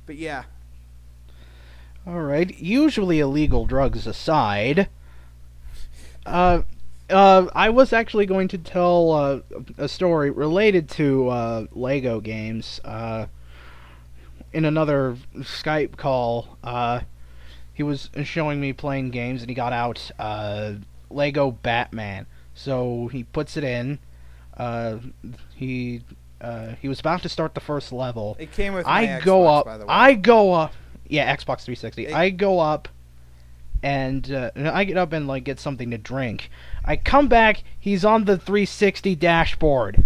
But yeah. Alright, usually illegal drugs aside, I was actually going to tell a story related to Lego games. In another Skype call, he was showing me playing games, and he got out Lego Batman. So he puts it in. Uh, he he was about to start the first level. It came with my I Xbox, go up. by the way. I go up. Yeah, Xbox 360. It- I go up, and I get up and like get something to drink. I come back. He's on the 360 dashboard.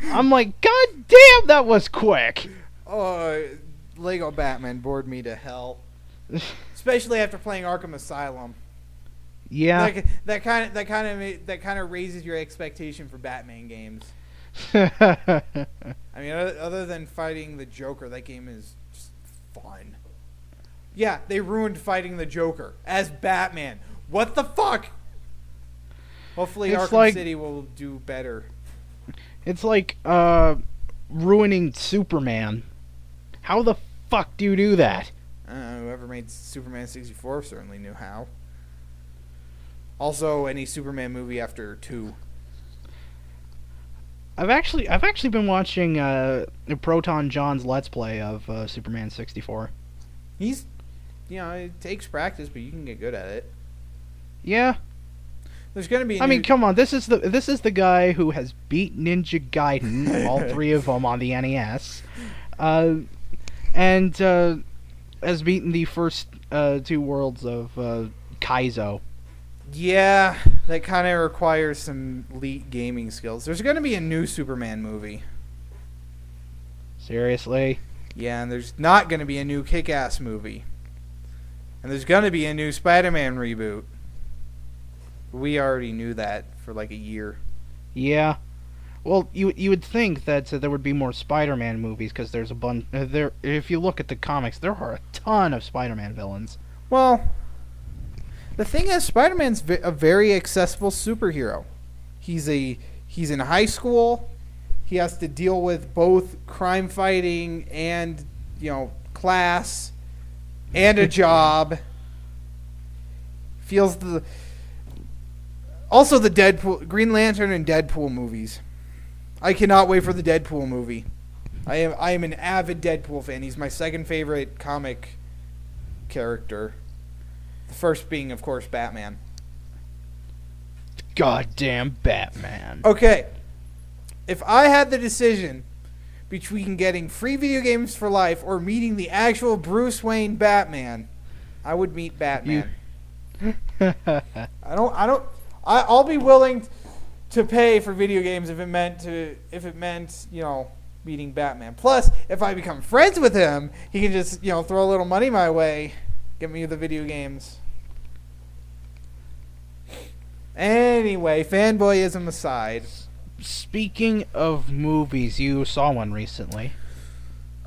I'm like, God damn, that was quick. Oh, Lego Batman bored me to hell. Especially after playing Arkham Asylum. Yeah. Like, that kind of raises your expectation for Batman games. Yeah. I mean, other than fighting the Joker, that game is just fun. Yeah, they ruined fighting the Joker as Batman. What the fuck? Hopefully It's Arkham like- City will do better. It's like ruining Superman. How the fuck do you do that? Whoever made Superman 64 certainly knew how. Also, any Superman movie after 2. I've actually been watching Proton John's Let's Play of Superman 64. He's, it takes practice, but you can get good at it. Yeah. There's gonna be. I mean, come on. This is the guy who has beat Ninja Gaiden, all 3 of them on the NES, and has beaten the first 2 worlds of Kaizo. Yeah, that kind of requires some elite gaming skills. There's gonna be a new Superman movie. Seriously? Yeah, and there's not gonna be a new Kick-Ass movie. And there's gonna be a new Spider-Man reboot. We already knew that for like a year. Yeah. Well, you would think that there would be more Spider-Man movies because there's a bunch. There, if you look at the comics, there are a ton of Spider-Man villains. Well, the thing is, Spider-Man's a very accessible superhero. He's in high school. He has to deal with both crime fighting and class and a job. Feels the Deadpool, Green Lantern, and Deadpool movies. I cannot wait for the Deadpool movie. I am an avid Deadpool fan. He's my second favorite comic character. The first being, of course, Batman. Goddamn Batman. Okay. If I had the decision between getting free video games for life or meeting the actual Bruce Wayne Batman, I would meet Batman. I'll be willing to pay for video games if it meant meeting Batman. Plus, if I become friends with him, he can just throw a little money my way, get me the video games. Anyway, fanboyism aside. Speaking of movies, you saw one recently.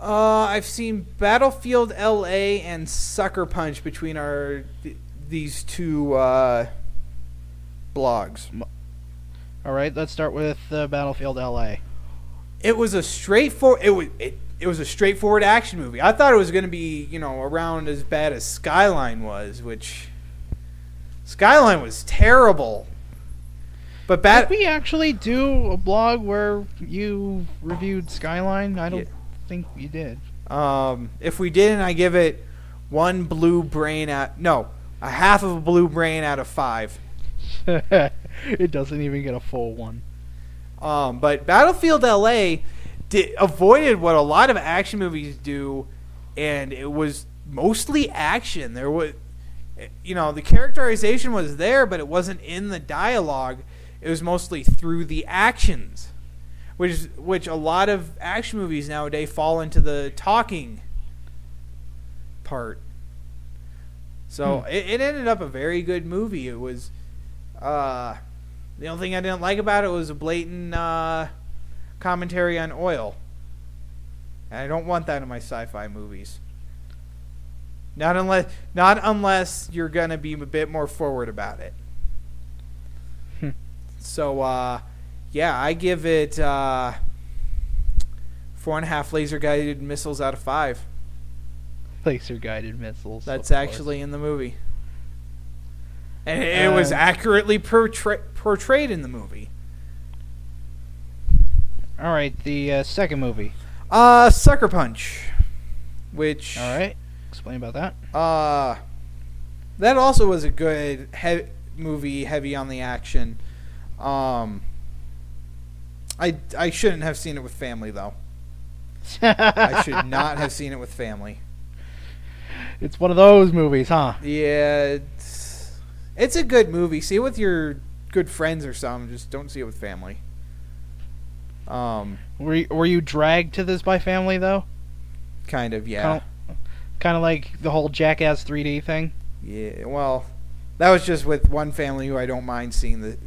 I've seen Battlefield LA and Sucker Punch between these two blogs. All right, let's start with Battlefield LA. It was a straightforward. It was a straightforward action movie. I thought it was going to be around as bad as Skyline was, which Skyline was terrible. But Did we actually do a blog where you reviewed Skyline? I don't think you did. If we didn't, I give it a half of a blue brain out of 5. It doesn't even get a full one. But Battlefield LA avoided what a lot of action movies do, and it was mostly action. There was, the characterization was there, but it wasn't in the dialogue. It was mostly through the actions, which a lot of action movies nowadays fall into the talking part. So it ended up a very good movie. It was the only thing I didn't like about it was a blatant commentary on oil. And I don't want that in my sci-fi movies. Not unless you're gonna be a bit more forward about it. So, I give it 4.5 laser guided missiles out of 5. Laser-guided missiles. That's actually in the movie. And it was accurately portrayed in the movie. All right, the second movie. Sucker Punch. Which... All right. Explain about that. That also was a good movie, heavy on the action. I shouldn't have seen it with family, though. I should not have seen it with family. It's one of those movies, huh? Yeah, it's a good movie. See it with your good friends or something. Just don't see it with family. Were you dragged to this by family, though? Kind of, yeah. Kind of like the whole Jackass 3D thing? Yeah, well, that was just with one family who I don't mind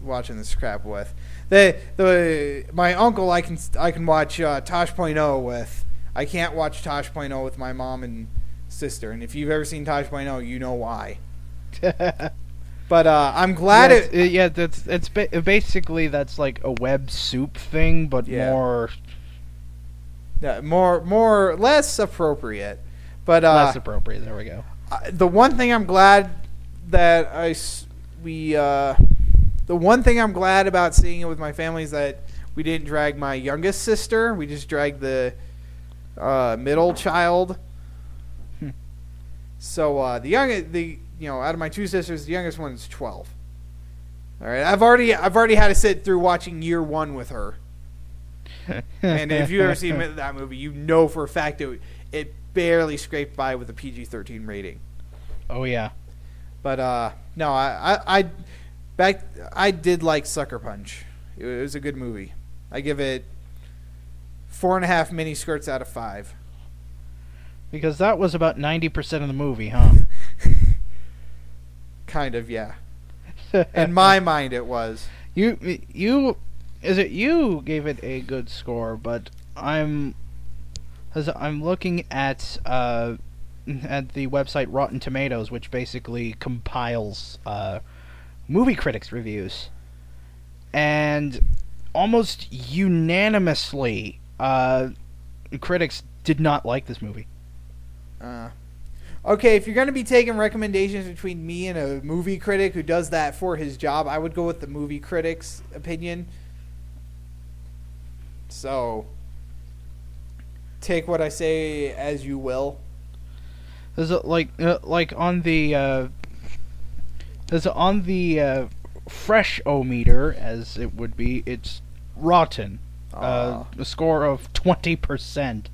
watching this crap with. My uncle I can watch Tosh.0 with. I can't watch Tosh.0 with my mom and sister. And if you've ever seen Tosh.0, you know why. But I'm glad it's basically that's like a web soup thing, but more less appropriate. But less appropriate. There we go. The one thing I'm glad that the one thing I'm glad about seeing it with my family is that we didn't drag my youngest sister. We just dragged the middle child. So out of my two sisters, the youngest one is 12. All right, I've already had to sit through watching Year One with her. And if you've ever seen that movie, you know for a fact it barely scraped by with a PG-13 rating. Oh yeah. But no, I did like Sucker Punch. It was a good movie. I give it 4.5 mini skirts out of 5. Because that was about 90% of the movie, huh? Kind of, yeah. In my mind, it was. You gave it a good score, but I'm looking at the website Rotten Tomatoes, which basically compiles movie critics' reviews, and almost unanimously, critics did not like this movie. Okay, if you're going to be taking recommendations between me and a movie critic who does that for his job, I would go with the movie critic's opinion. So, take what I say as you will. There's on the fresh-o-meter, as it would be, it's rotten. A score of 20%.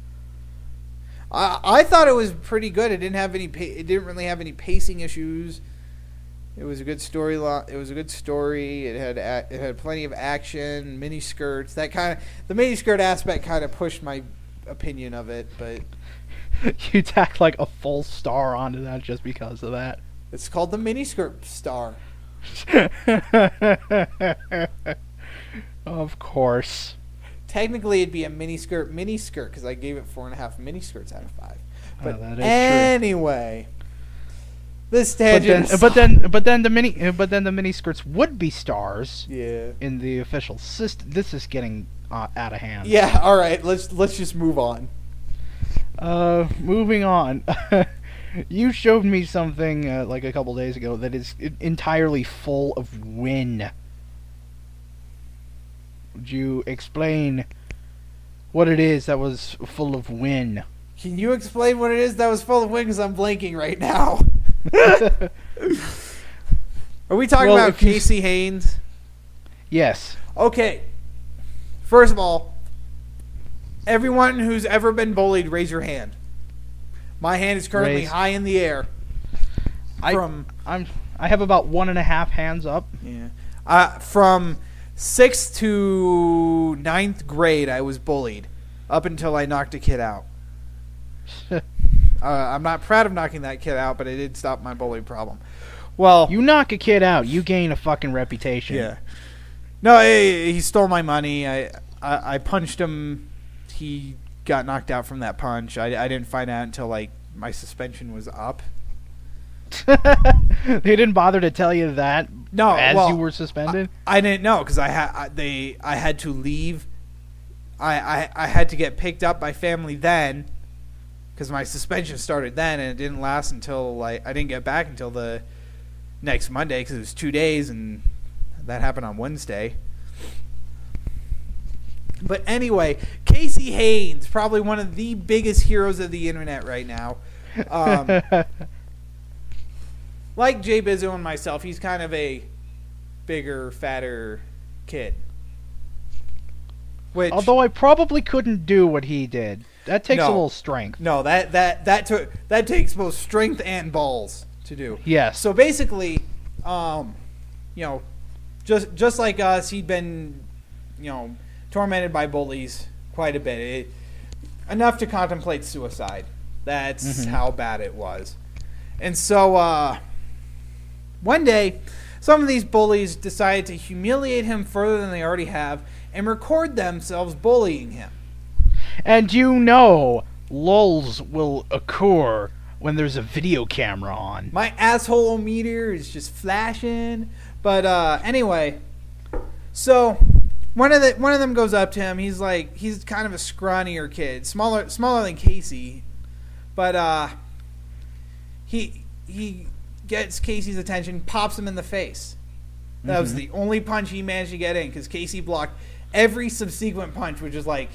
I thought it was pretty good. It didn't really have any pacing issues. It was a good story. It was a good story. It had plenty of action, mini skirts. The mini skirt aspect kind of pushed my opinion of it, but you tacked like a full star onto that just because of that. It's called the mini skirt star. Of course. Technically, it'd be a mini skirt because I gave it 4.5 mini skirts out of 5. But that is anyway, this tangent. But then the mini skirts would be stars. Yeah. In the official system, this is getting out of hand. Yeah. All right. Let's just move on. Moving on. You showed me something like a couple days ago that is entirely full of win. Would you explain what it is that was full of win? Can you explain what it is that was full of win? Because I'm blanking right now. Are we talking about Casey Haynes? Yes. Okay. First of all, everyone who's ever been bullied, raise your hand. My hand is currently high in the air. I have about 1.5 hands up. Yeah. From 6th to 9th grade, I was bullied up until I knocked a kid out. I'm not proud of knocking that kid out, but it did stop my bullying problem. Well, you knock a kid out, you gain a fucking reputation. Yeah. No, he stole my money. I punched him. He got knocked out from that punch. I didn't find out until like my suspension was up. They didn't bother to tell you that. No, you were suspended. I didn't know because I had to leave. I had to get picked up by family then because my suspension started then, and it didn't last until I didn't get back until the next Monday, because it was 2 days, and that happened on Wednesday. But anyway, Casey Haynes, probably one of the biggest heroes of the internet right now. Like Jbizzo and myself, he's kind of a bigger, fatter kid. Which, although I probably couldn't do what he did. That takes a little strength. No, that takes both strength and balls to do. Yes. So basically, just like us, he'd been, tormented by bullies quite a bit. Enough to contemplate suicide. That's how bad it was. And so one day, some of these bullies decided to humiliate him further than they already have and record themselves bullying him. And lulls will occur when there's a video camera on. My asshole meter is just flashing. But anyway, so one of them goes up to him. He's kind of a scrawnier kid, smaller than Casey, but he gets Casey's attention, pops him in the face. That was the only punch he managed to get in, because Casey blocked every subsequent punch, which is like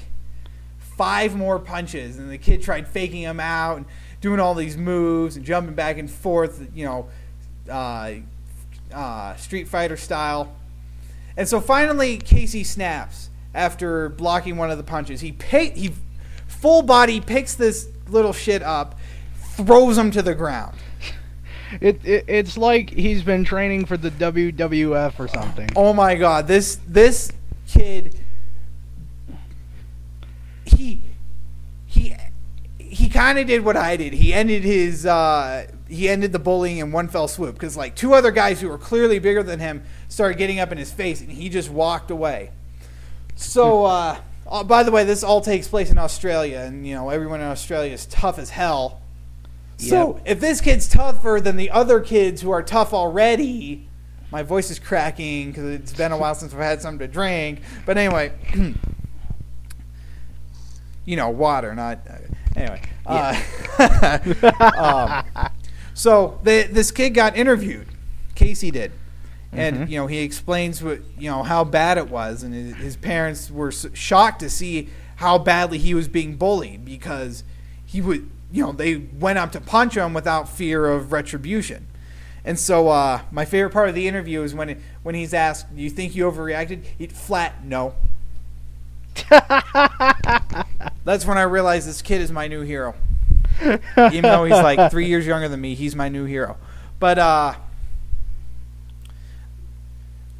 5 more punches, and the kid tried faking him out and doing all these moves and jumping back and forth, Street Fighter style. And so finally Casey snaps after blocking one of the punches. He full body picks this little shit up, throws him to the ground. It's like he's been training for the WWF or something. Oh my god, this kid, he kind of did what I did. He ended the bullying in one fell swoop, because like 2 other guys who were clearly bigger than him started getting up in his face, and he just walked away. So by the way, this all takes place in Australia, and everyone in Australia is tough as hell. So if this kid's tougher than the other kids who are tough already, my voice is cracking because it's been a while since I've had something to drink. But anyway, water, not anyway. So this kid got interviewed. Casey did, and he explains how bad it was, and his parents were shocked to see how badly he was being bullied, because he would. They went up to punch him without fear of retribution. And so my favorite part of the interview is when he's asked, "Do you think you overreacted?" Flat, no. That's when I realized this kid is my new hero. Even though he's like 3 years younger than me, he's my new hero. But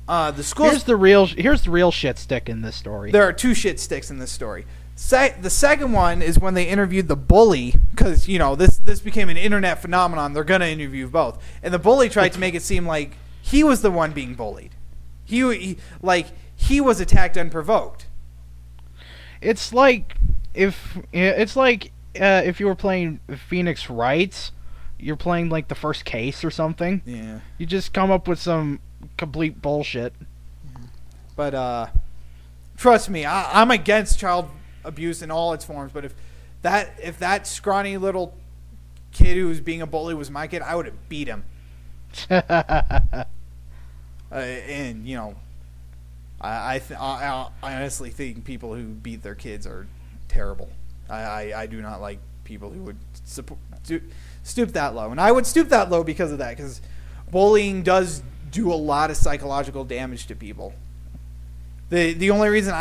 the school. Here's the real shit stick in this story. There are 2 shit sticks in this story. The second one is when they interviewed the bully, because this became an internet phenomenon. They're gonna interview both, and the bully tried to make it seem like he was the one being bullied. He was attacked unprovoked. It's like if you were playing Phoenix Wright, you're playing like the first case or something. Yeah. You just come up with some complete bullshit. But trust me, I'm against child abuse in all its forms, but if that scrawny little kid who was being a bully was my kid, I would have beat him. And I honestly think people who beat their kids are terrible. I do not like people who would stoop that low, and I would stoop that low because of that, because bullying does do a lot of psychological damage to people. The only reason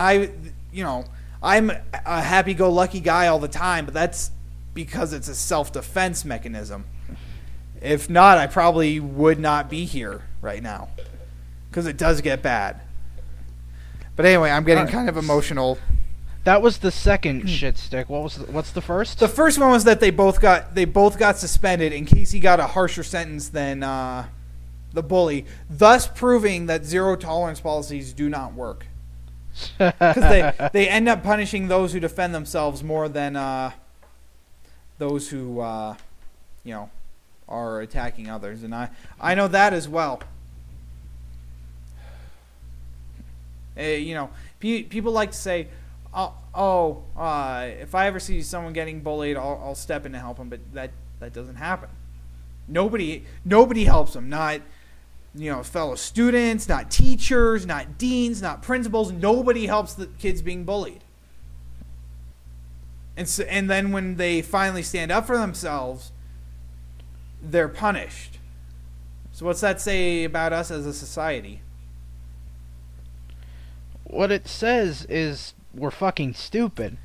I'm a happy-go-lucky guy all the time, but that's because it's a self-defense mechanism. If not, I probably would not be here right now, because it does get bad. But anyway, I'm getting kind of emotional. That was the second shit stick. What's the first? The first one was that they both got suspended, and Casey got a harsher sentence than the bully, thus proving that zero-tolerance policies do not work. Because they end up punishing those who defend themselves more than those who are attacking others, and I know that as well. People like to say, if I ever see someone getting bullied, I'll step in to help them. But that doesn't happen. Nobody helps them. Not fellow students, not teachers, not deans, not principals. Nobody helps the kids being bullied. And then when they finally stand up for themselves, they're punished. So what's that say about us as a society? What it says is we're fucking stupid.